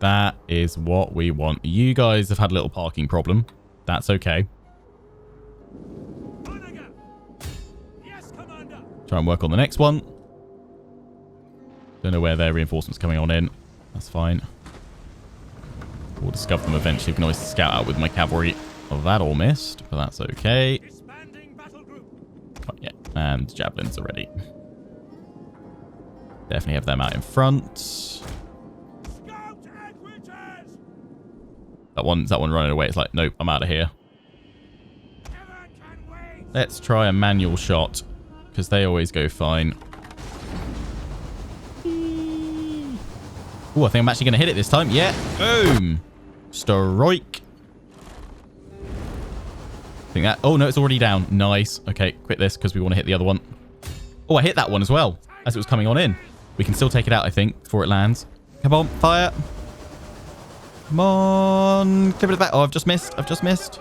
That is what we want. You guys have had a little parking problem. That's okay. Yes, Commander. Try and work on the next one. Don't know where their reinforcements coming on in. That's fine. We'll discover them eventually. We can always scout out with my cavalry. Well, that all missed, but that's okay. Disbanding battle group. Oh, yeah, and javelins are ready. Definitely have them out in front. Scout equities. That one running away. It's like, nope, I'm out of here. Never can wait. Let's try a manual shot, because they always go fine. Oh, I think I'm actually going to hit it this time. Yeah. Boom. Strike. I think that... Oh, no, it's already down. Nice. Okay, quit this because we want to hit the other one. Oh, I hit that one as well as it was coming on in. We can still take it out, I think, before it lands. Come on, fire. Come on. Clip it back. Oh, I've just missed. I've just missed.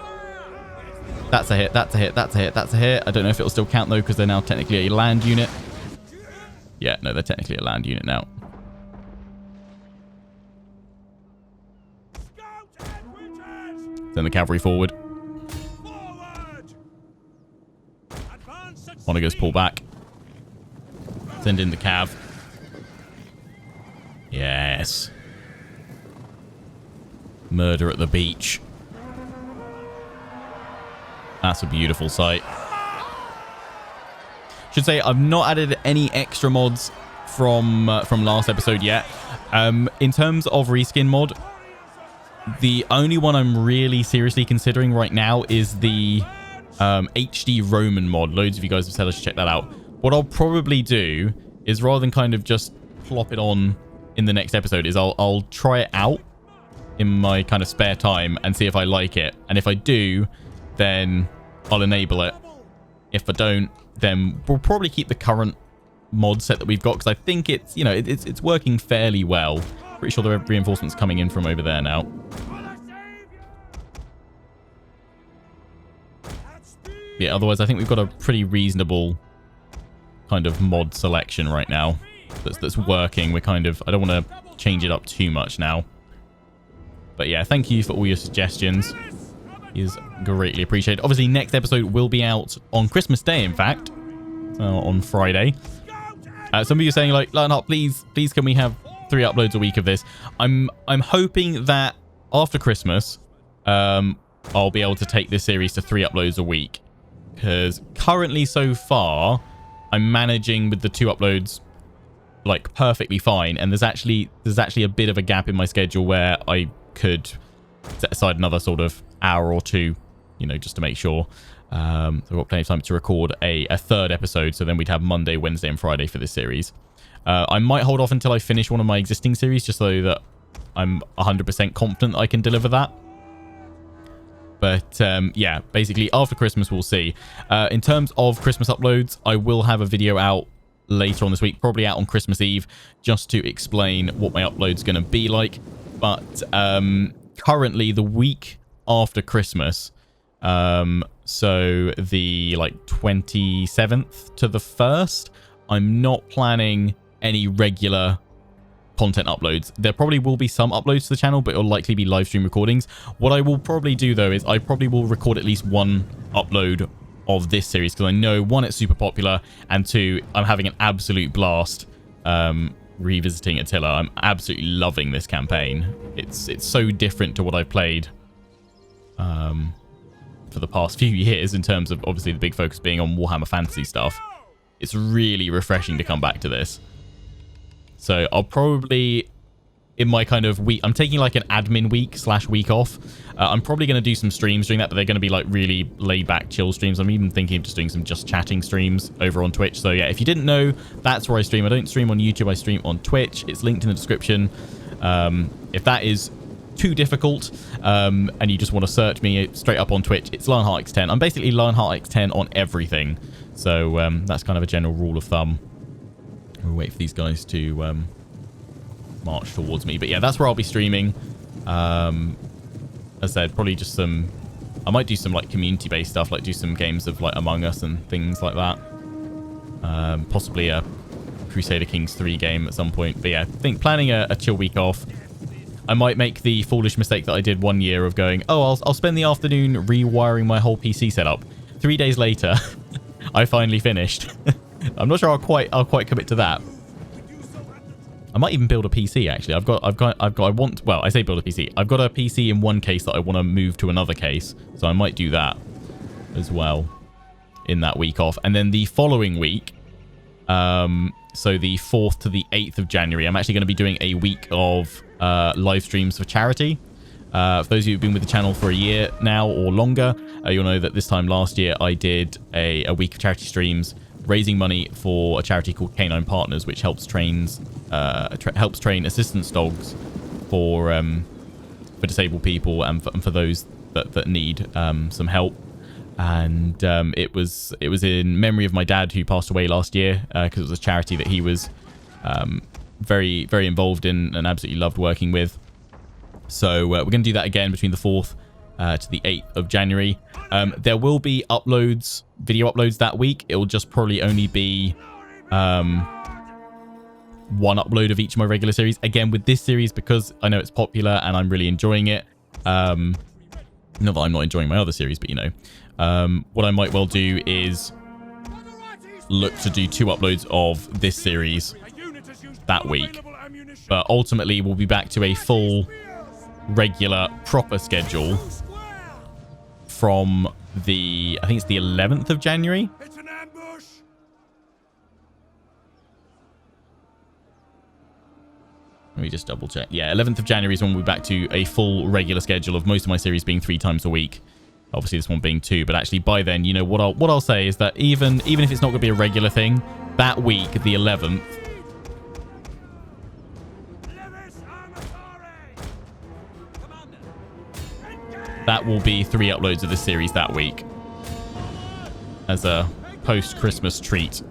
That's a hit. That's a hit. That's a hit. That's a hit. I don't know if it'll still count, though, because they're now technically a land unit. Yeah, no, they're technically a land unit now. Send the cavalry forward. Monagers pull back. Send in the cav. Yes. Murder at the beach. That's a beautiful sight. Should say I've not added any extra mods from last episode yet. In terms of reskin mod, the only one I'm really seriously considering right now is the HD Roman mod. Loads of you guys have said I should check that out. What I'll probably do is, rather than kind of just plop it on in the next episode, is I'll try it out in my kind of spare time and see if I like it. And if I do, then I'll enable it. If I don't, then we'll probably keep the current mod set that we've got, because I think it's, you know, it's working fairly well. Pretty sure the reinforcements coming in from over there now. Yeah, otherwise I think we've got a pretty reasonable kind of mod selection right now that's working. We're kind of... I don't want to change it up too much now. But yeah, thank you for all your suggestions. It is greatly appreciated. Obviously, next episode will be out on Christmas Day, in fact. On Friday. Some of you are saying, like, Lionheart, please can we have 3 uploads a week of this? I'm hoping that after Christmas, I'll be able to take this series to 3 uploads a week. Because currently, so far, I'm managing with the 2 uploads like perfectly fine, and there's actually a bit of a gap in my schedule where I could set aside another sort of hour or 2, you know, just to make sure. So I've got plenty of time to record a 3rd episode, so then we'd have Monday, Wednesday, and Friday for this series. I might hold off until I finish one of my existing series, just so that I'm 100% confident that I can deliver that. But yeah, basically after Christmas we'll see. In terms of Christmas uploads, I will have a video out later on this week, probably out on Christmas Eve, just to explain what my upload's going to be like. But currently the week after Christmas, so the like 27th to the 1st, I'm not planning any regular content uploads. There probably will be some uploads to the channel, but it'll likely be live stream recordings. What I will probably do though is I probably will record at least 1 upload of this series, because I know 1, it's super popular, and 2, I'm having an absolute blast revisiting Attila. I'm absolutely loving this campaign. It's so different to what I've played for the past few years, in terms of obviously the big focus being on Warhammer Fantasy stuff. It's really refreshing to come back to this. So I'll probably, in my kind of week, I'm taking like an admin week / week off. I'm probably going to do some streams during that, but they're going to be like really laid back, chill streams. I'm even thinking of just doing some just chatting streams over on Twitch. So yeah, if you didn't know, that's where I stream. I don't stream on YouTube, I stream on Twitch. It's linked in the description. If that is too difficult and you just want to search me straight up on Twitch, it's Lionheart X10. I'm basically Lionheart X10 on everything. So that's kind of a general rule of thumb. We'll wait for these guys to march towards me. But yeah, that's where I'll be streaming. As I said, probably just some... I might do some like community-based stuff, like do some games of like Among Us and things like that. Possibly a Crusader Kings 3 game at some point. But yeah, I think planning a chill week off. I might make the foolish mistake that I did one year of going, oh, I'll spend the afternoon rewiring my whole PC setup. 3 days later, I finally finished. I'm not sure I'll quite commit to that. I might even build a PC actually. I say build a PC. I've got a PC in one case that I want to move to another case, so I might do that as well in that week off. And then the following week, so the 4th to the 8th of January, I'm actually going to be doing a week of live streams for charity. For those of you who've been with the channel for a year now or longer, you'll know that this time last year I did a week of charity streams raising money for a charity called Canine Partners, which helps train assistance dogs for disabled people and for those that need some help. And it was in memory of my dad, who passed away last year, because it was a charity that he was very, very involved in and absolutely loved working with. So we're going to do that again between the 4th to the 8th of January. There will be video uploads that week. It will just probably only be one upload of each of my regular series. Again, with this series, because I know it's popular and I'm really enjoying it. Not that I'm not enjoying my other series, but you know. What I might well do is look to do 2 uploads of this series that week. But ultimately, we'll be back to a full, regular, proper schedule from I think it's the 11th of January. It's an ambush. Let me just double check. Yeah, 11th of January is when we'll be back to a full regular schedule of most of my series being 3 times a week. Obviously, this one being 2, but actually by then, you know, what I'll say is that even if it's not going to be a regular thing, that week, the 11th, that will be 3 uploads of this series that week as a post-Christmas treat.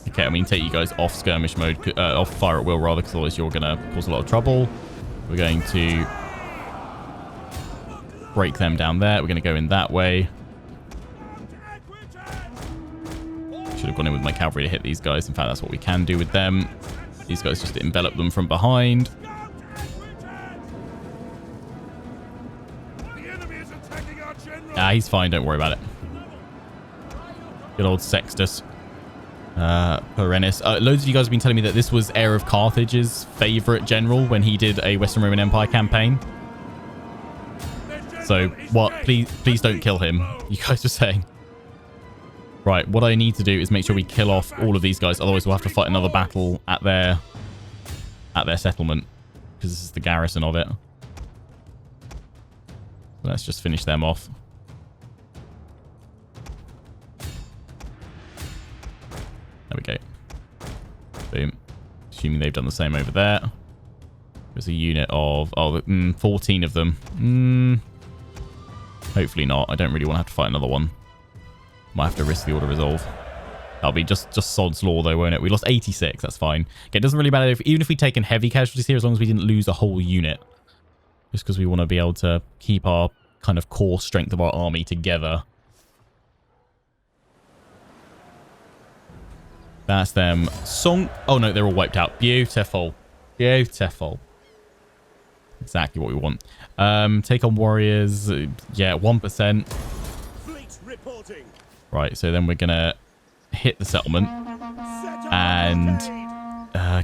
Okay, I mean, take you guys off skirmish mode, off fire at will rather, because otherwise you're going to cause a lot of trouble. We're going to break them down there. We're going to go in that way. Should have gone in with my cavalry to hit these guys. In fact, that's what we can do with them. These guys just envelop them from behind. Ah, he's fine. Don't worry about it. Good old Sextus. Perennis. Loads of you guys have been telling me that this was Heir of Carthage's favorite general when he did a Western Roman Empire campaign. So, what? Please don't kill him. You guys are saying. Right, what I need to do is make sure we kill off all of these guys. Otherwise, we'll have to fight another battle at their settlement, because this is the garrison of it. Let's just finish them off. There we go. Boom. Assuming they've done the same over there. There's a unit of 14 of them. Hopefully not. I don't really want to have to fight another one. Might have to risk the order resolve. That'll be just sod's law though, won't it? We lost 86. That's fine. Okay, it doesn't really matter even if we've taken heavy casualties here, as long as we didn't lose a whole unit. Just because we want to be able to keep our kind of core strength of our army together. That's them. Oh no, they're all wiped out. Beautiful. Beautiful. Exactly what we want. Take on warriors. Yeah, 1%. Fleet reporting. Right, so then we're going to hit the settlement. And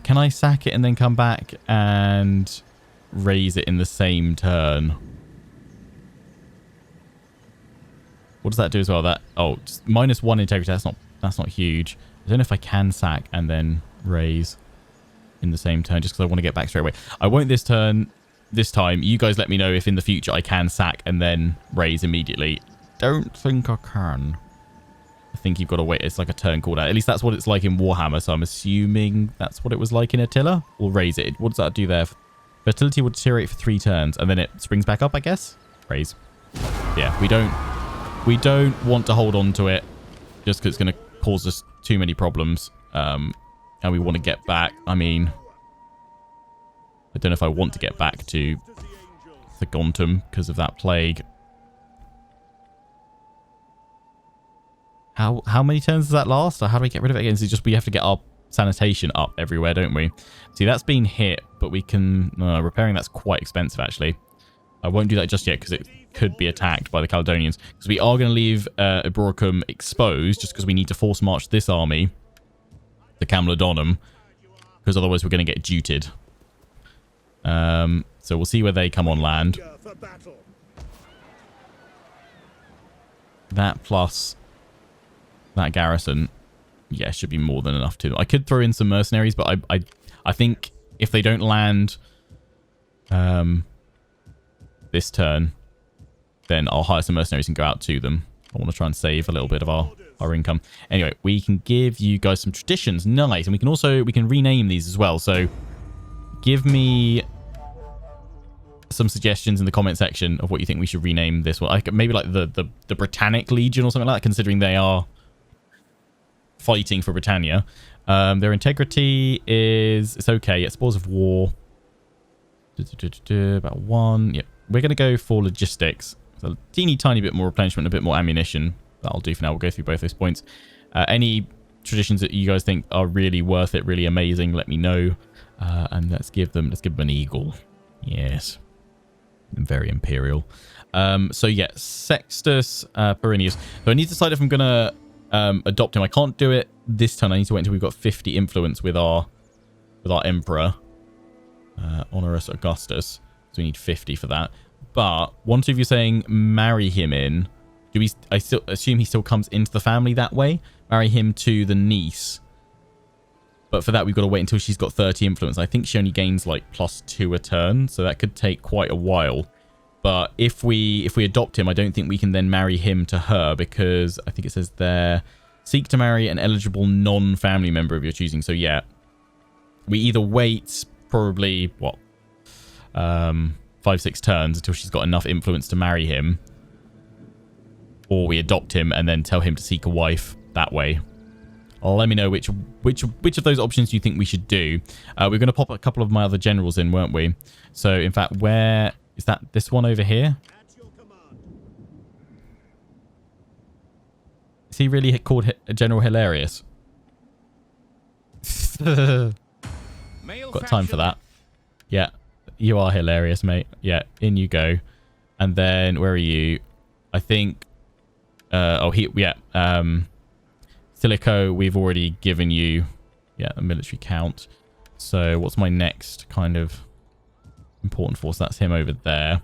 can I sack it and then come back and raise it in the same turn? What does that do as well? Just -1 integrity. That's not huge. I don't know if I can sack and then raise in the same turn, just because I want to get back straight away. I won't this turn. This time, you guys let me know if in the future I can sack and then raise immediately. Don't think I can. I think you've got to wait. It's like a turn called out. At least that's what it's like in Warhammer, so I'm assuming that's what it was like in Attila. We'll raise it. What does that do there? Fertility will deteriorate for 3 turns, and then it springs back up, I guess? Raise. Yeah, we don't want to hold on to it just because it's going to cause us too many problems. And we want to get back. I mean, I don't know if I want to get back to Thagontum because of that plague. How many turns does that last? Or how do we get rid of it again? Is it just we have to get our sanitation up everywhere, don't we? See, that's been hit, but we can... repairing that's quite expensive, actually. I won't do that just yet because it could be attacked by the Caledonians. Because we are going to leave Eboracum exposed just because we need to force march this army to Camlodonum. Because otherwise we're going to get juted. So we'll see where they come on land. That plus that garrison, yeah, should be more than enough to... I could throw in some mercenaries, but I think if they don't land this turn, then I'll hire some mercenaries and go out to them. I want to try and save a little bit of our income. Anyway, we can give you guys some traditions. Nice. And we can rename these as well. So give me some suggestions in the comment section of what you think we should rename this one. Maybe like the Britannic Legion or something like that, considering they are fighting for Britannia. Their integrity is... It's okay. It's Spores of War. About 1. Yep. We're going to go for logistics. So a teeny tiny bit more replenishment, a bit more ammunition. That'll do for now. We'll go through both those points. Any traditions that you guys think are really worth it, really amazing, let me know. And let's give them an eagle. Yes. Very imperial. So yeah, Sextus Perinius. So I need to decide if I'm going to adopt him. I can't do it this turn. I need to wait until we've got 50 influence with our emperor. Honorus Augustus. So we need 50 for that. But one of you saying marry him in. I still assume he still comes into the family that way. Marry him to the niece. But for that, we've got to wait until she's got 30 influence. I think she only gains like +2 a turn. So that could take quite a while. But if we adopt him, I don't think we can then marry him to her. Because I think it says there, seek to marry an eligible non-family member of your choosing. So yeah, we either wait probably, 5-6 turns until she's got enough influence to marry him. Or we adopt him and then tell him to seek a wife that way. Let me know which of those options you think we should do. We're going to pop a couple of my other generals in, weren't we? So, in fact, where... Is that this one over here? Is he really called General Hilarious? Got time for that. Yeah. You are hilarious, mate. Yeah, in you go. And then, where are you? I think... Silico, we've already given you, a military count. So what's my next kind of important force? That's him over there.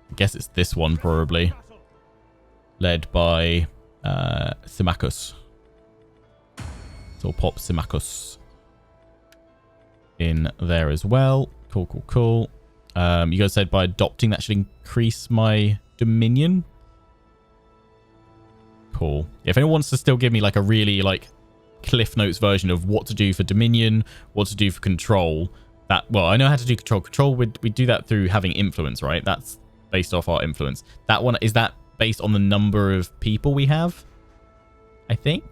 I guess it's this one, probably. Led by Symmachus. So I'll pop Symmachus in there as well. Cool. You guys said by adopting that should increase my dominion. Cool. If anyone wants to still give me like a really like Cliff Notes version of what to do for Dominion, what to do for Control, I know how to do Control. Control, we do that through having influence, right? That's based off our influence. That one, is that based on the number of people we have? I think.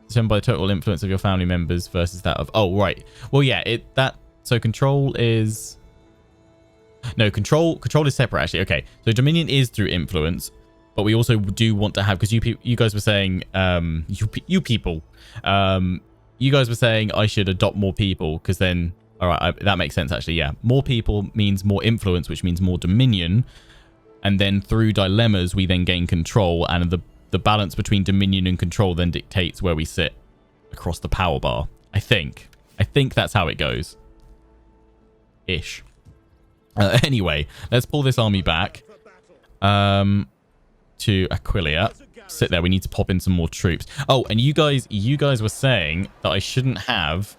Determined by the total influence of your family members versus that of... Oh, right. Well, yeah, so Control is... No, Control is separate, actually. Okay, so Dominion is through influence. But we also do want to have, because you guys were saying, you people, you guys were saying I should adopt more people, because then, all right, that makes sense, actually, yeah. More people means more influence, which means more dominion. And then through dilemmas, we then gain control, and the balance between dominion and control then dictates where we sit across the power bar. I think that's how it goes. Ish. Anyway, let's pull this army back. To Aquilia. Sit there. We need to pop in some more troops. Oh, and you guys were saying that I shouldn't have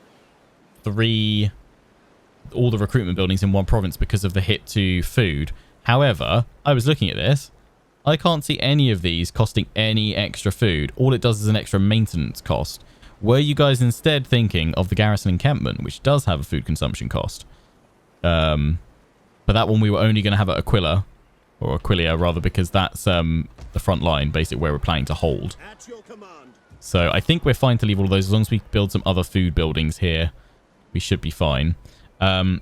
all the recruitment buildings in one province because of the hit to food. However, I was looking at this. I can't see any of these costing any extra food. All it does is an extra maintenance cost. Were you guys instead thinking of the garrison encampment, which does have a food consumption cost? But that one we were only going to have at Aquila. Or Aquilia, rather, because that's the front line, basically, where we're planning to hold. So I think we're fine to leave all of those. As long as we build some other food buildings here, we should be fine. I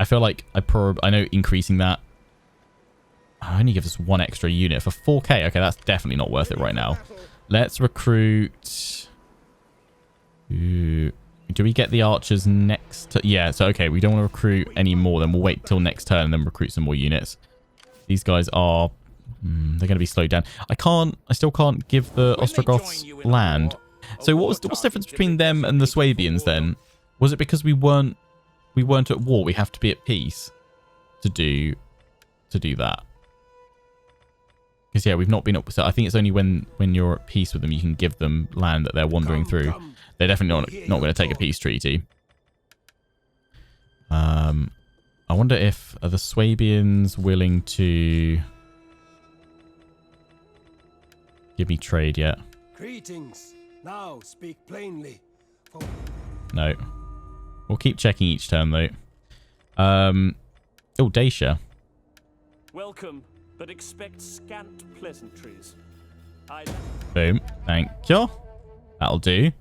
feel like I know increasing that only gives us 1 extra unit for 4k. Okay, that's definitely not worth it right now. Let's recruit. Ooh. Do we get the archers next? Yeah, so okay, we don't want to recruit any more. Then we'll wait till next turn and then recruit some more units. These guys are... they're going to be slowed down. I still can't give the Ostrogoths land. So what's the difference between them and the Swabians then? Was it because we weren't at war? We have to be at peace to do that. Because yeah, we've not been up. So I think it's only when you're at peace with them you can give them land that they're wandering through. They're definitely not going to take a peace treaty. I wonder if are the Swabians willing to give me trade yet? Greetings. Now speak plainly. No. We'll keep checking each turn though. Oh, Dacia. Welcome, but expect scant pleasantries. Boom. Thank you. That'll do.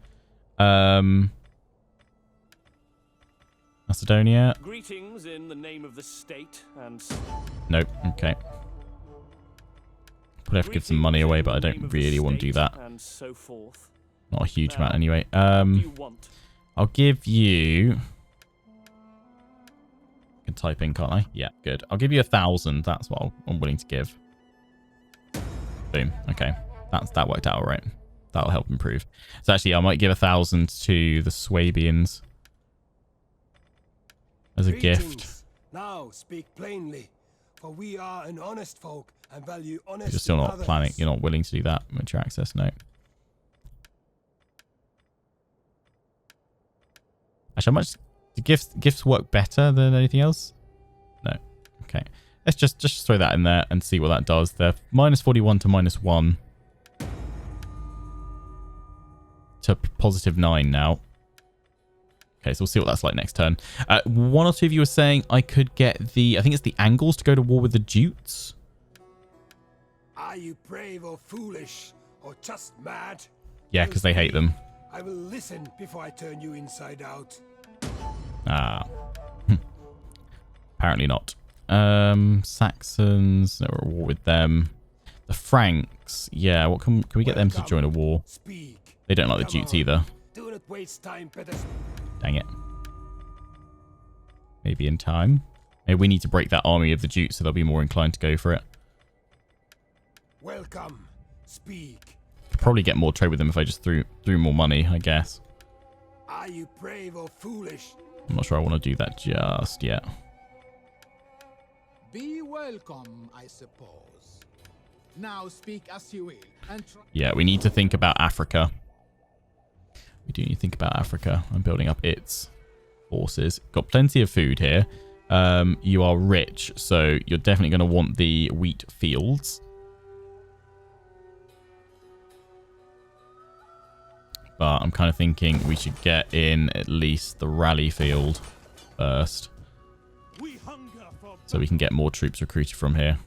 Macedonia. Greetings in the name of the state and... Nope. Okay. Probably have to give some money away, but I don't really want to do that. And so forth. Not a huge amount anyway. You want? I'll give you... I can type in, can't I? Yeah, good. I'll give you 1,000. That's what I'm willing to give. Boom. Okay. That worked out all right. That'll help improve. So actually, I might give 1,000 to the Swabians as a gift. Now speak plainly, for we are an honest folk and value honesty. You're still not planning. You're not willing to do that. Mature access, no. Actually, how much do gifts work better than anything else? No. Okay. Let's just throw that in there and see what that does. They're -41 to -1 to +9 now. Okay, so we'll see what that's like next turn. One or two of you were saying I could get I think it's the Angles to go to war with the Jutes. Are you brave or foolish or just mad? Yeah, because they hate them. I will listen before I turn you inside out. Ah. Apparently not. Saxons, no, we're at war with them. The Franks, yeah, what can we get them to join a war? Speak. They don't like the Jutes either. Do not waste time, better. Dang it. Maybe in time. Maybe we need to break that army of the Jutes so they'll be more inclined to go for it. Welcome. Speak. Could probably get more trade with them if I just threw more money, I guess. Are you brave or foolish? I'm not sure I want to do that just yet. Be welcome, I suppose. Now speak as you will. And yeah, we need to think about Africa. We do need to think about Africa and building up its forces. Got plenty of food here. You are rich, so you're definitely going to want the wheat fields. But I'm kind of thinking we should get in at least the rally field first. So we can get more troops recruited from here.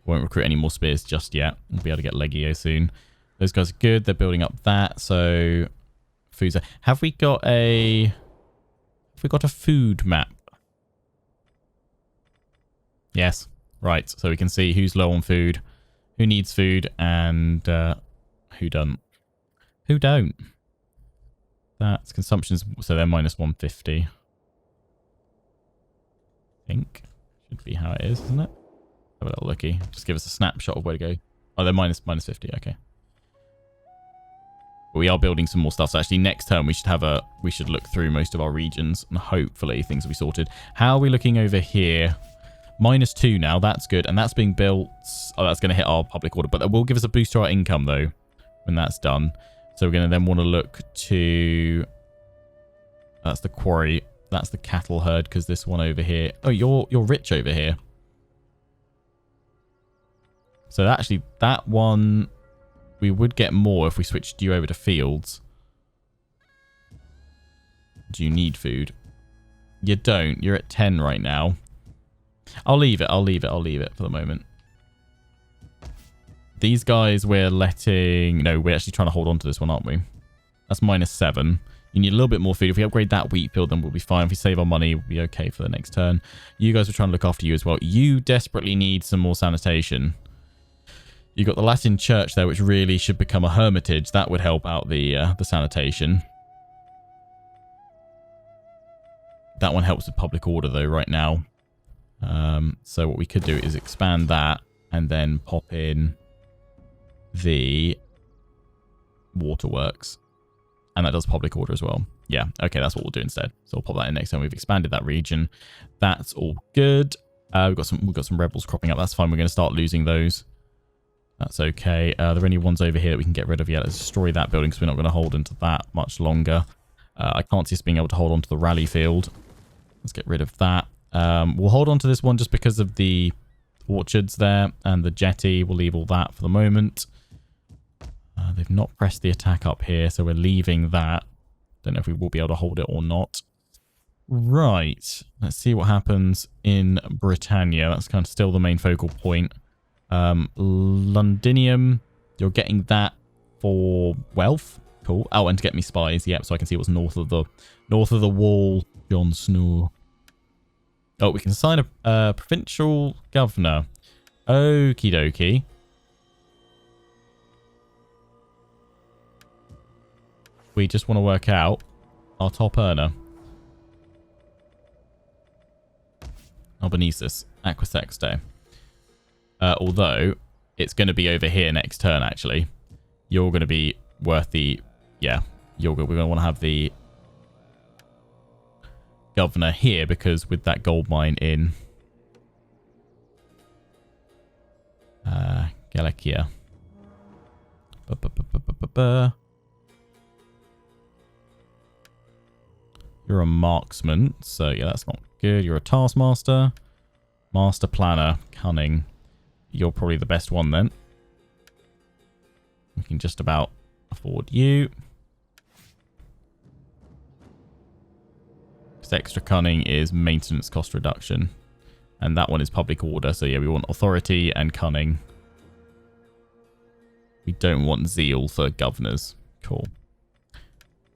Won't recruit any more spears just yet. We'll be able to get Legio soon. Those guys are good. They're building up that. So foods. Have we got a food map? Yes. Right. So we can see who's low on food, who needs food, and who don't. Who don't. That's consumptions, so they're -150. I think. Should be how it is, isn't it? Have a little looky. Just give us a snapshot of where to go. Oh, they're -50, okay. But we are building some more stuff, so actually next turn we should look through most of our regions and hopefully things will be sorted. How are we looking over here? -2 now, that's good, and that's being built. Oh, that's going to hit our public order, but that will give us a boost to our income though when that's done. So we're going to then want to look to... That's the quarry. That's the cattle herd, because this one over here... Oh, you're rich over here. So actually, that one... We would get more if we switched you over to fields. Do you need food? You don't. You're at 10 right now. I'll leave it for the moment. These guys we're letting... No, we're actually trying to hold on to this one, aren't we? That's -7. You need a little bit more food. If we upgrade that wheat field, then we'll be fine. If we save our money, we'll be okay for the next turn. You guys are trying to look after you as well. You desperately need some more sanitation. You've got the Latin church there, which really should become a hermitage. That would help out the sanitation. That one helps with public order, though, right now. So what we could do is expand that and then pop in the waterworks. And that does public order as well. Yeah, okay, that's what we'll do instead. So we'll pop that in next time. We've expanded that region. That's all good. We've got some rebels cropping up. That's fine. We're going to start losing those. That's okay. Are there any ones over here that we can get rid of? Yeah, let's destroy that building because we're not going to hold into that much longer. I can't see us being able to hold on to the rally field. Let's get rid of that. We'll hold on to this one just because of the orchards there and the jetty. We'll leave all that for the moment. They've not pressed the attack up here, so we're leaving that. Don't know if we will be able to hold it or not. Right. Let's see what happens in Britannia. That's kind of still the main focal point. Londinium, you're getting that for wealth. Cool. Oh, and to get me spies. Yep, so I can see what's north of the wall. Jon Snow. Oh, we can assign a provincial governor. Okie dokie. We just want to work out our top earner. Albanese, Aquasexte. Although, it's going to be over here next turn, actually. You're going to be worth the... Yeah, we're going to want to have the governor here, because with that gold mine in Galicia. You're a marksman, so yeah, that's not good. You're a taskmaster, master planner, cunning. You're probably the best one then. We can just about afford you. Because extra cunning is maintenance cost reduction. And that one is public order. So yeah, we want authority and cunning. We don't want zeal for governors. Cool.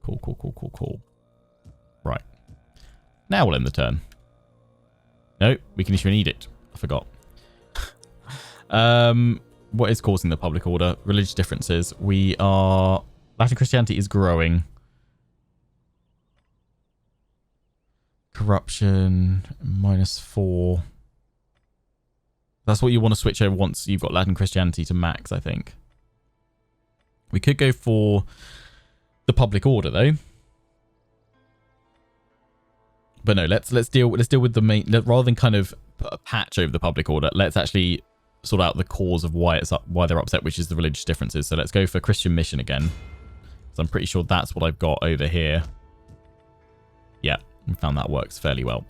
Cool. Right. Now we'll end the turn. No, we can issue an edict. I forgot. What is causing the public order? Religious differences. Latin Christianity is growing. Corruption, -4. That's what you want to switch over once you've got Latin Christianity to max, I think. We could go for the public order, though. But no, let's deal with the main, rather than kind of put a patch over the public order. Let's actually sort out the cause of why they're upset, which is the religious differences. So let's go for Christian mission again. So I'm pretty sure that's what I've got over here. Yeah, we found that works fairly well.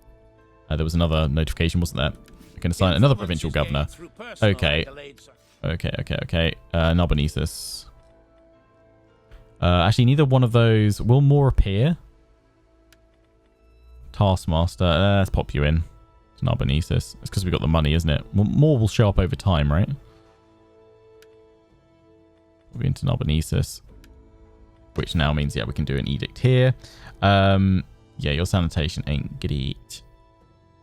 There was another notification, wasn't there? We can assign another provincial governor. Okay. Narbonnesis. Actually, neither one of those will more appear. Taskmaster. Let's pop you in. Narbonnesis. It's because we've got the money, isn't it? More will show up over time, right? We're into Narbonnesis. Which now means, yeah, we can do an edict here. Yeah, your sanitation ain't great.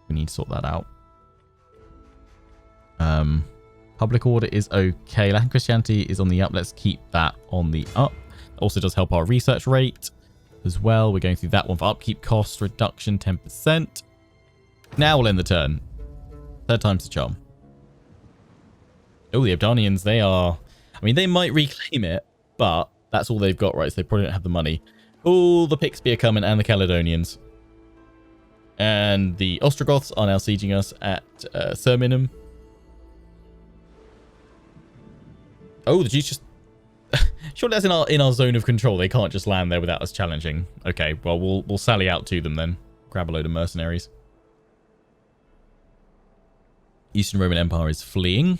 We need to sort that out. Public order is okay. Latin Christianity is on the up. Let's keep that on the up. Also does help our research rate as well. We're going through that one for upkeep cost reduction 10%. Now we'll end the turn. Third time's the charm. Oh, the Abdanians, they are... I mean, they might reclaim it, but that's all they've got, right? So they probably don't have the money. Oh, the Pixby are coming and the Caledonians. And the Ostrogoths are now sieging us at Serminum. Oh, the Jutes just... Surely that's in our zone of control. They can't just land there without us challenging. Okay, well, we'll sally out to them then. Grab a load of mercenaries. Eastern Roman Empire is fleeing.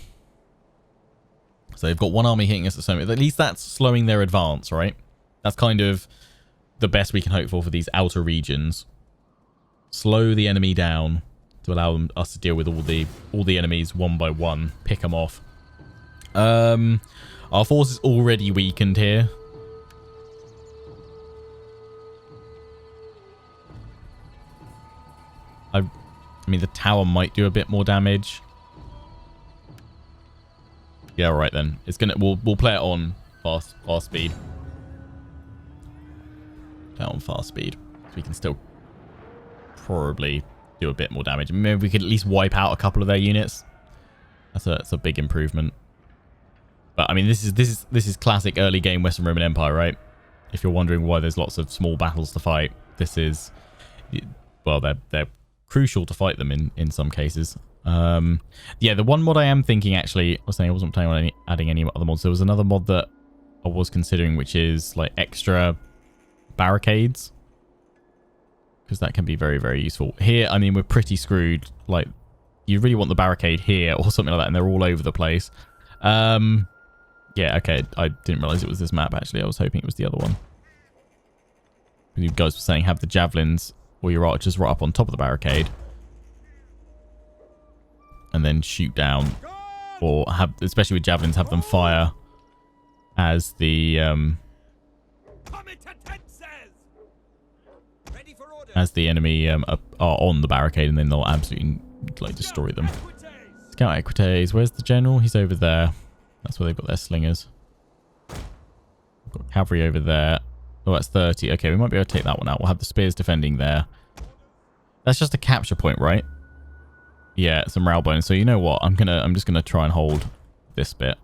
So they've got one army hitting us at the moment. At least that's slowing their advance, right? That's kind of the best we can hope for these outer regions. Slow the enemy down to allow us to deal with all the enemies one by one. Pick them off. Our force is already weakened here. I mean, the tower might do a bit more damage. Yeah, all right then. It's gonna. We'll play it on fast speed. Play it on fast speed, so we can still probably do a bit more damage. Maybe we could at least wipe out a couple of their units. That's a big improvement. But I mean, this is classic early game Western Roman Empire, right? If you're wondering why there's lots of small battles to fight, this is, well, they're crucial to fight them in some cases. Yeah, the one mod I am thinking, actually, I was saying I wasn't planning on adding any other mods. There was another mod that I was considering, which is like extra barricades, because that can be very, very useful. Here, I mean, we're pretty screwed. Like, you really want the barricade here or something like that, and they're all over the place. Yeah, okay, I didn't realize it was this map, actually. I was hoping it was the other one. You guys were saying have the javelins or your archers right up on top of the barricade, and then shoot down, or have, especially with javelins, have them fire as the enemy are on the barricade, and then they'll absolutely like destroy them. Scout Equites, where's the general? He's over there. That's where they've got their slingers. Got cavalry over there. Oh, that's 30. Okay, we might be able to take that one out. We'll have the spears defending there. That's just a capture point, right? Yeah, some rail bones. So you know what? I'm just gonna try and hold this bit.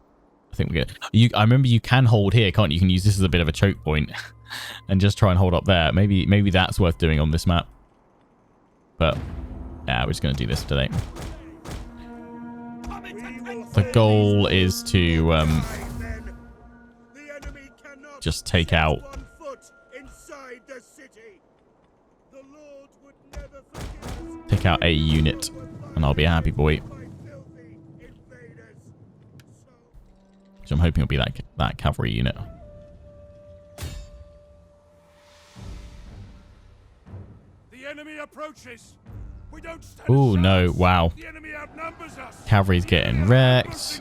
I think we get. I remember you can hold here, can't you? You can use this as a bit of a choke point, and just try and hold up there. Maybe that's worth doing on this map. But yeah, we're just gonna do this today. The goal is to just take out a unit, and I'll be a happy boy. So I'm hoping it'll be that cavalry unit. The enemy approaches. We don't stand Oh no! Wow. The enemy outnumbers us. Cavalry's getting wrecked.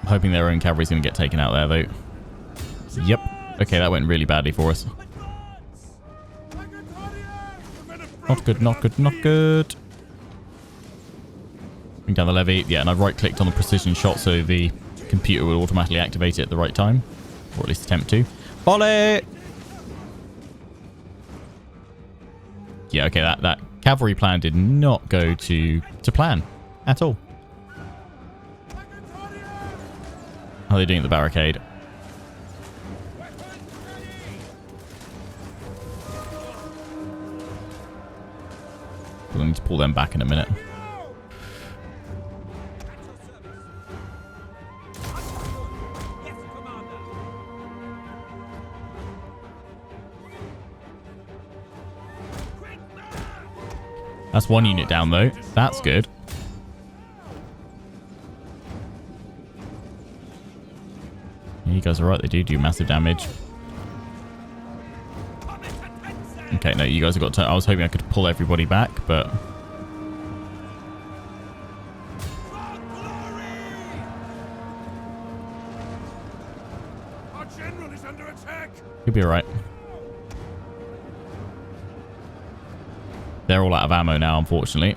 I'm hoping their own cavalry's going to get taken out there, though. Yep. Okay, that went really badly for us. Not good, not good, not good. Bring down the levy. Yeah, and I've right-clicked on the precision shot so the computer will automatically activate it at the right time. Or at least attempt to. Volley! Yeah, okay, that cavalry plan did not go to plan at all. How are they doing at the barricade? We'll need to pull them back in a minute. That's one unit down, though. That's good. Yeah, you guys are right. They do massive damage. Okay, no, you guys have got to... I was hoping I could pull everybody back, but... Our general is under attack. You'll be alright. They're all out of ammo now, unfortunately.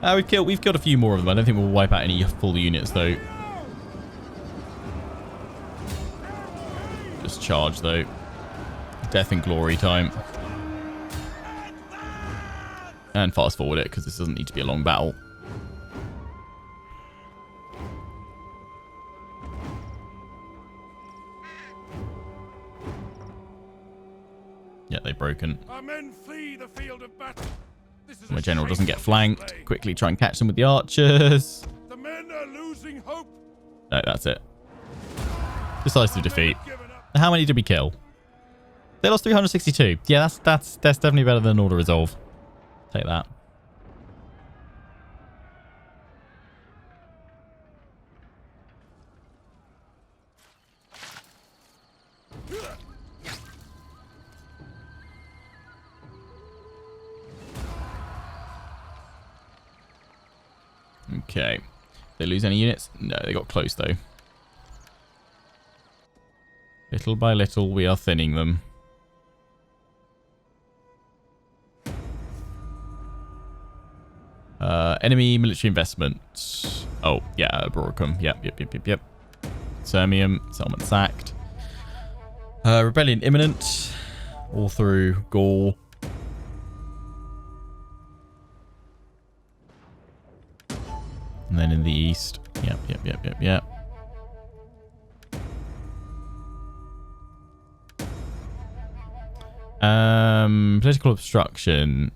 We've killed a few more of them. I don't think we'll wipe out any full units, though. Just charge, though. Death and glory time. And fast forward it, because this doesn't need to be a long battle. Yeah, they've broken. Our men flee the field of battle. My general doesn't get flanked. Quickly try and catch them with the archers. The men are losing hope. No, that's it. Decisive defeat. How many did we kill? They lost 362. Yeah, that's definitely better than Order Resolve. Take that. Okay. They lose any units? No, they got close though. Little by little, we are thinning them. Enemy military investment. Oh, yeah, Boricum. Yep. Sirmium. Settlement sacked. Rebellion imminent. All through Gaul. And then in the east. Yep. Political obstruction.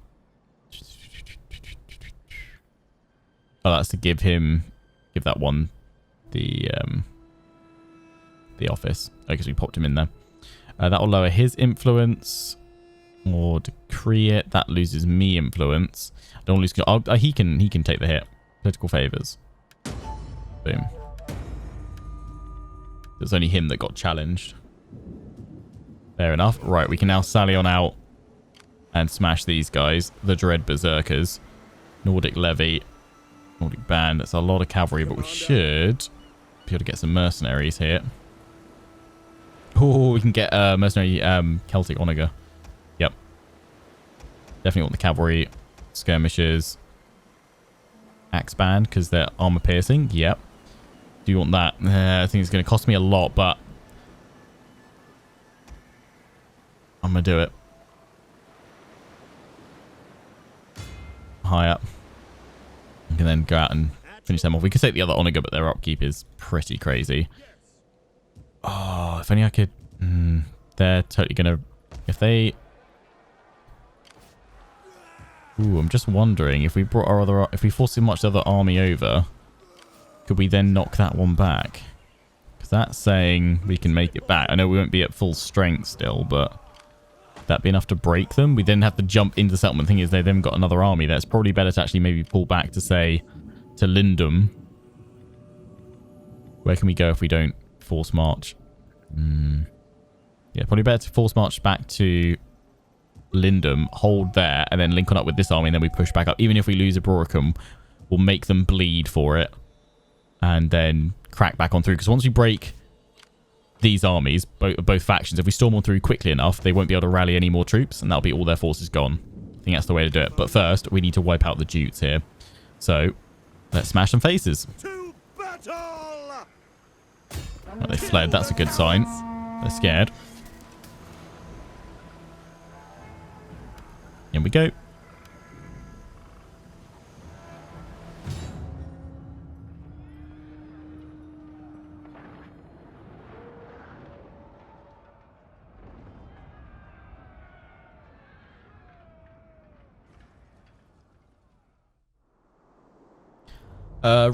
Oh, that's to give that one the office. Oh, because we popped him in there. That will lower his influence or decree it. That loses me influence. I don't lose. He can take the hit. Political favors. Boom. There's only him that got challenged. Fair enough. Right, we can now sally on out and smash these guys. The Dread Berserkers. Nordic Levy. Nordic Band. That's a lot of cavalry, but we should be able to get some mercenaries here. Oh, we can get mercenary Celtic Onager. Yep. Definitely want the cavalry. Skirmishers. Axe Band, because they're armor piercing. Yep. Do you want that? I think it's going to cost me a lot, but I'm going to do it. High up. We can then go out and finish them off. We could take the other Onager, but their upkeep is pretty crazy. Oh, if only I could... they're totally going to... If they... Ooh, I'm just wondering, if we brought our other... If we forced too much the other army over, could we then knock that one back? Because that's saying we can make it back. I know we won't be at full strength still, but... Would that be enough to break them? We then have to jump into the settlement. The thing is, they then got another army there. It's probably better to actually maybe pull back to, say, to Lindum. Where can we go if we don't force march? Yeah, probably better to force march back to Lindum, hold there, and then link on up with this army, and then we push back up. Even if we lose a Boricum, we'll make them bleed for it, and then crack back on through. Because once we break these armies, both factions, if we storm on through quickly enough, they won't be able to rally any more troops, and that'll be all their forces gone. I think that's the way to do it. But first, we need to wipe out the Jutes here. So, let's smash some faces. To battle! Well, they fled. That's a good sign. They're scared. Here we go.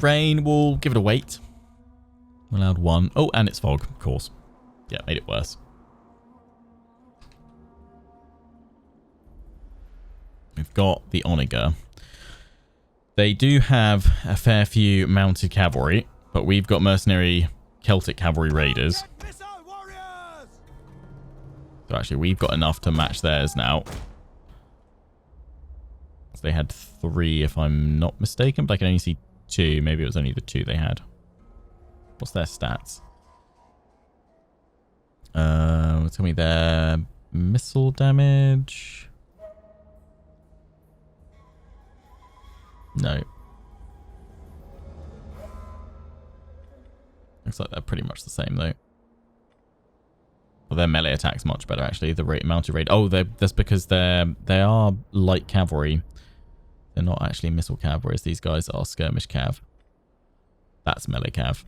Rain, we'll give it a wait. Allowed one. Oh, and it's fog, of course. Yeah, made it worse. We've got the Onager. They do have a fair few mounted cavalry, but we've got mercenary Celtic cavalry raiders. So actually, we've got enough to match theirs now. So they had 3, if I'm not mistaken, but I can only see 2. Maybe it was only the 2 they had. What's their stats? Tell me their missile damage. No. Looks like they're pretty much the same though. Well, their melee attack's much better actually. The mounted raid. Oh, that's because they are light cavalry. They're not actually missile cav, whereas these guys are skirmish cav. That's melee cav.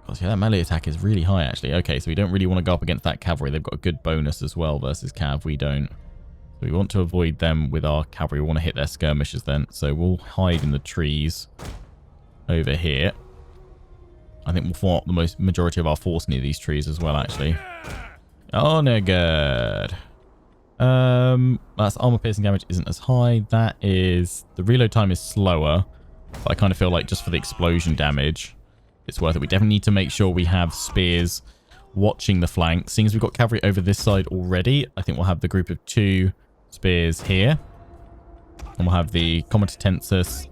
Gosh, yeah, that melee attack is really high actually. Okay, so we don't really want to go up against that cavalry. They've got a good bonus as well versus cav. We don't. So we want to avoid them with our cavalry. We want to hit their skirmishers then. So we'll hide in the trees over here. I think we'll form up the majority of our force near these trees as well, actually. Oh, no good. That's armor piercing damage isn't as high. That is... The reload time is slower. But I kind of feel like just for the explosion damage, it's worth it. We definitely need to make sure we have spears watching the flank. Seeing as we've got cavalry over this side already, I think we'll have the group of 2 spears here. And we'll have the Comitatensis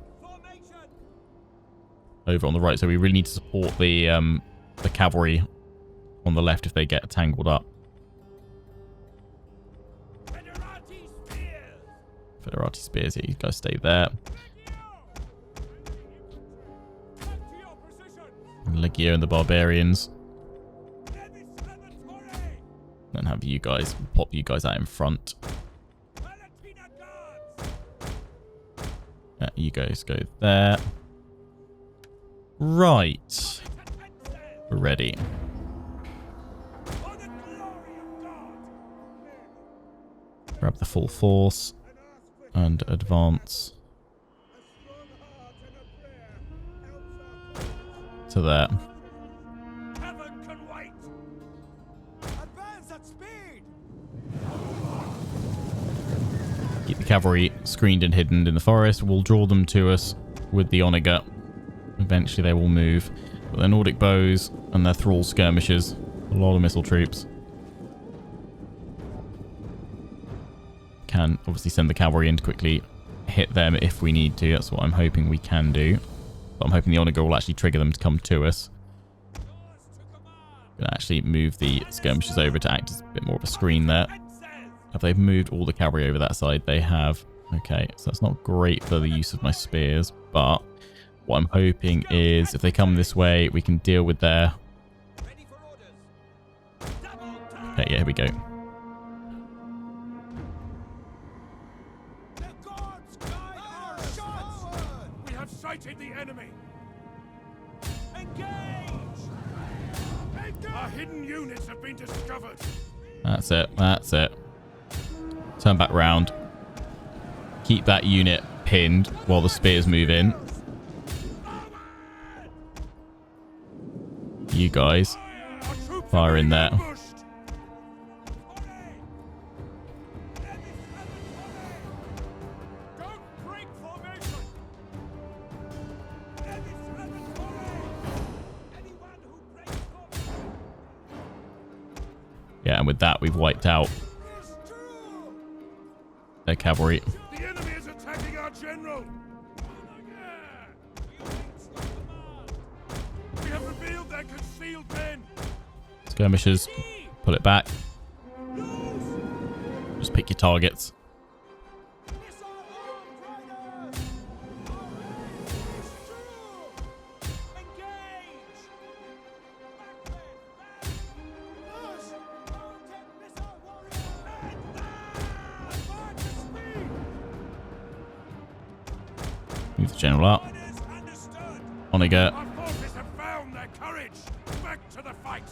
over on the right. So we really need to support the cavalry on the left if they get tangled up. Literati spears here. You guys stay there. Legio and the barbarians. Then have you guys pop you guys out in front. You guys go there. Right. We're ready. Grab the full force and advance to there. Keep the cavalry screened and hidden in the forest. We'll draw them to us with the Onager. Eventually they will move. But their Nordic bows and their thrall skirmishers. A lot of missile troops. Can obviously send the cavalry in to quickly hit them if we need to. That's what I'm hoping we can do. But I'm hoping the Onager will actually trigger them to come to us. Gonna actually move the skirmishers over to act as a bit more of a screen there. Have they moved all the cavalry over that side? They have. Okay, so that's not great for the use of my spears, but what I'm hoping is if they come this way, we can deal with their... Okay, yeah, here we go. We have sighted the enemy. Engage! Our hidden units have been discovered. That's it. That's it. Turn back round. Keep that unit pinned while the spears move in. You guys fire in there. Yeah, and with that, we've wiped out their cavalry. The enemy is attacking our general. We have revealed their concealed men. Skirmishers, pull it back. Just pick your targets. Move the general up. Onager. Our forces have found their courage. Back to the fight.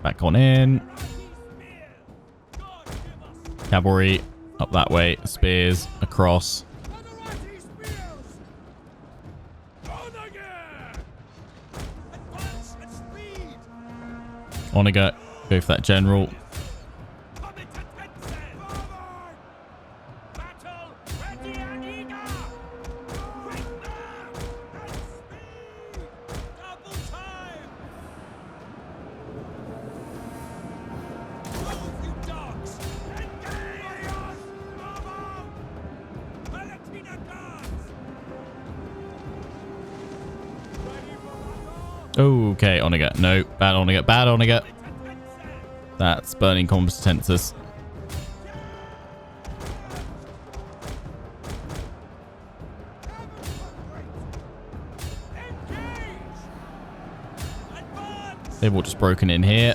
Back on in. Cavalry up that way. Spears across. Onager, go for that general. Okay, Onager. No, bad Onager. Bad Onager. That's burning competences. They've all just broken in here.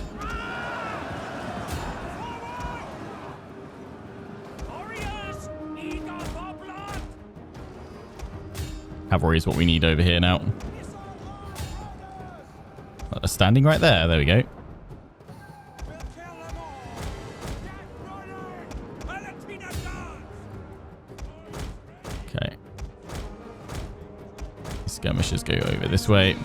Cavalry is what we need over here now. Standing right there. There we go. Okay. Skirmishers go over this way.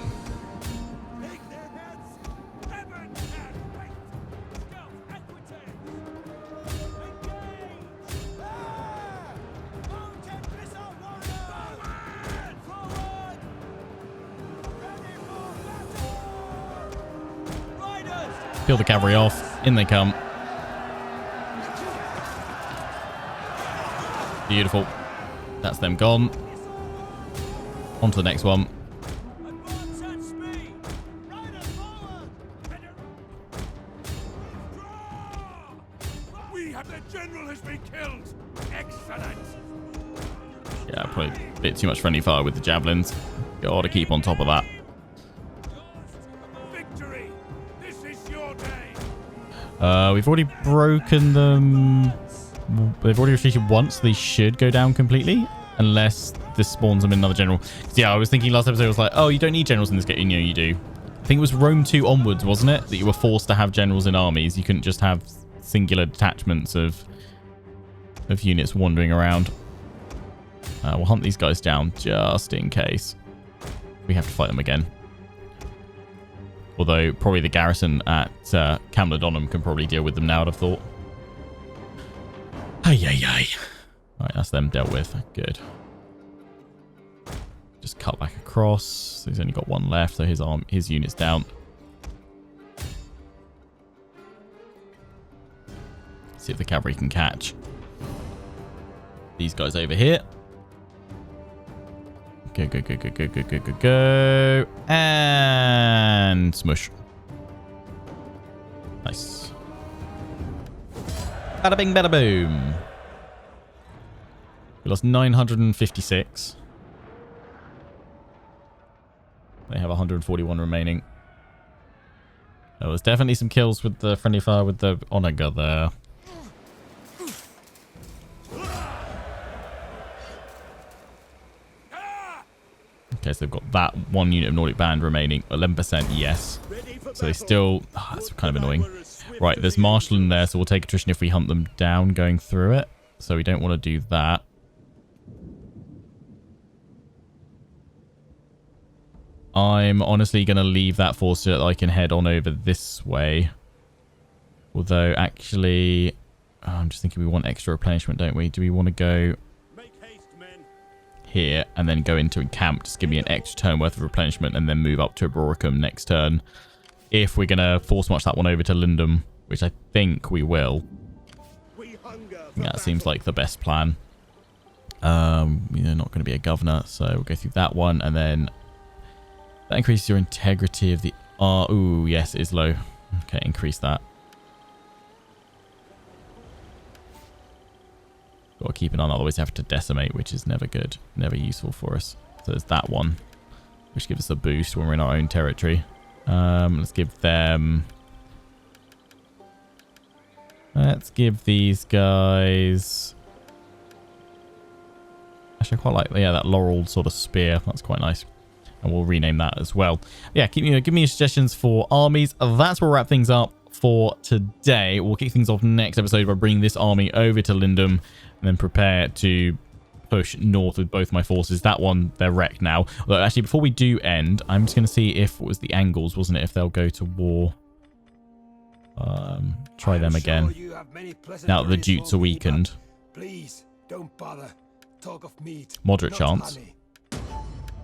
Peel the cavalry off. In they come. Beautiful. That's them gone. On to the next one. We have the general has been killed. Excellent. Yeah, probably a bit too much friendly fire with the javelins. Gotta keep on top of that. Victory. This is your day. We've already broken them. They've already retreated once. So they should go down completely. Unless this spawns them in another general. Yeah, I was thinking last episode, I was like, oh, you don't need generals in this game. You know, you do. I think it was Rome 2 onwards, wasn't it? That you were forced to have generals in armies. You couldn't just have singular detachments of units wandering around. We'll hunt these guys down just in case we have to fight them again. Although probably the garrison at Camledonum can probably deal with them now, I'd have thought. Ay, ay, ay. Right, that's them dealt with. Good. Just cut back across. So he's only got one left, so his unit's down. See if the cavalry can catch these guys over here. Go, go, go, go, go, go, go, go, go. And smush. Nice. Bada bing, bada boom. We lost 956. They have 141 remaining. There was definitely some kills with the friendly fire with the Onaga there. Okay, so they've got that one unit of Nordic Band remaining. 11%, yes. So they still... Oh, that's kind of annoying. Right, there's Marshall in there, so we'll take attrition if we hunt them down going through it. So we don't want to do that. I'm honestly going to leave that force so that I can head on over this way. Although, actually... Oh, I'm just thinking we want extra replenishment, don't we? Do we want to go here and then go into camp? Just give me an extra turn worth of replenishment and then move up to Abroricum next turn. If we're going to force march that one over to Lindum, which I think we will. That seems like the best plan. You're not going to be a governor, so we'll go through that one and then... That increases your integrity of the... ooh, yes, it is low. Okay, increase that. Got to keep an eye on, otherwise you have to decimate, which is never good. Never useful for us. So there's that one, which gives us a boost when we're in our own territory. Let's give them... Let's give these guys... Actually, I quite like, yeah, that laurel sort of spear. That's quite nice. And we'll rename that as well. Yeah, give me your suggestions for armies. That's where we'll wrap things up for today. We'll kick things off next episode by bringing this army over to Lindum and then prepare to push north with both my forces. That one, they're wrecked now. Although, actually, before we do end, I'm just going to see if it was the Angles, wasn't it? If they'll go to war. Try them again. Now the Jutes are weakened. Please don't bother. Talk of meat. Moderate chance. Honey.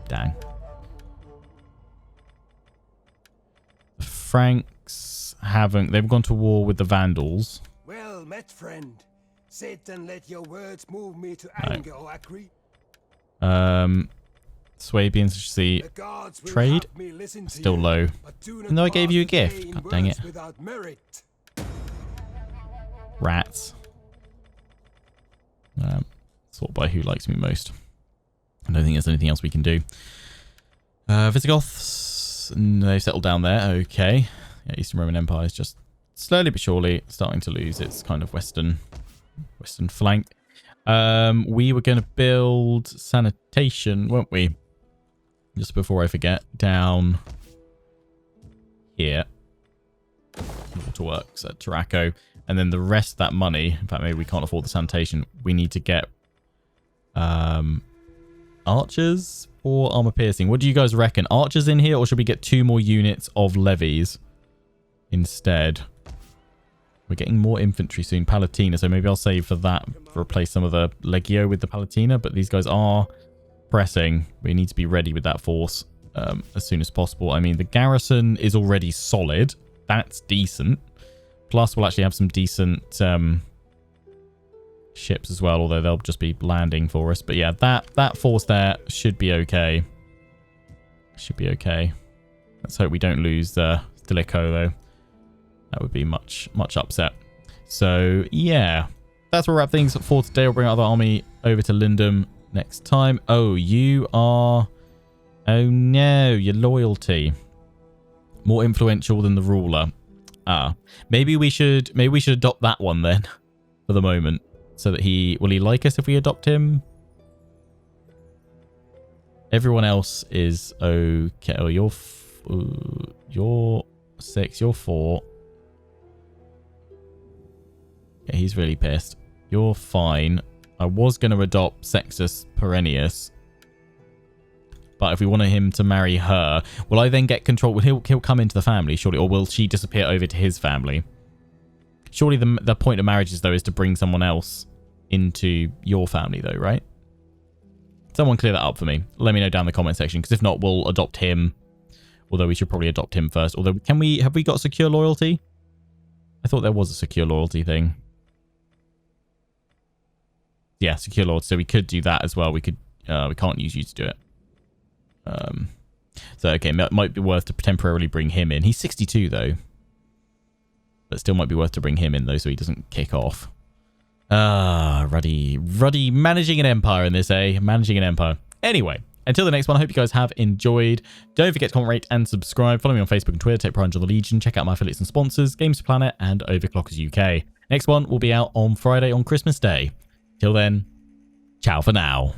Dang. The Franks haven't. They've gone to war with the Vandals. Well met, friend. Sit and let your words move me to anger or agree. Swabians, see, trade still low. Even though I gave you a gift. God dang it. Rats. Sort by who likes me most. I don't think there's anything else we can do. Visigoths, they've settled down there. Okay. Yeah, Eastern Roman Empire is just slowly but surely starting to lose its kind of western flank. We were going to build sanitation, weren't we? Just before I forget, down here. Waterworks at Taraco. And then the rest of that money, in fact, maybe we can't afford the sanitation. We need to get archers or armor piercing. What do you guys reckon? Archers in here, or should we get 2 more units of levies instead? We're getting more infantry soon. Palatina, so maybe I'll save for that. Replace some of the Legio with the Palatina, but these guys are pressing. We need to be ready with that force as soon as possible. I mean, the garrison is already solid. That's decent. Plus, we'll actually have some decent ships as well, although they'll just be landing for us. But yeah, that force there should be okay. Should be okay. Let's hope we don't lose Stilicho, though. That would be much upset. So, yeah. That's where we'll wrap things for today. We'll bring our other army over to Lindum next time. Oh, you are... Oh, no. Your loyalty. More influential than the ruler. Maybe we should adopt that one then for the moment, so that will he like us if we adopt him? Everyone else is okay. Oh, you're 6, you're 4. Yeah, he's really pissed. You're fine. I was going to adopt Sextus Perennius, but if we wanted him to marry her, will I then get control? Will he'll come into the family, surely, or will she disappear over to his family? Surely the point of marriages, though, is to bring someone else into your family, though, right? Someone clear that up for me. Let me know down in the comment section, because if not, we'll adopt him. Although we should probably adopt him first. Although, have we got secure loyalty? I thought there was a secure loyalty thing. Yeah, secure loyalty. So we could do that as well. We can't use you to do it. So, okay, it might be worth to temporarily bring him in. He's 62, though. But still might be worth to bring him in, though, so he doesn't kick off. Ruddy managing an empire in this, eh? Managing an empire. Anyway, until the next one, I hope you guys have enjoyed. Don't forget to comment, rate, and subscribe. Follow me on Facebook and Twitter. Take pride in the Legion. Check out my affiliates and sponsors, Games Planet and Overclockers UK. Next one will be out on Friday on Christmas Day. Till then, ciao for now.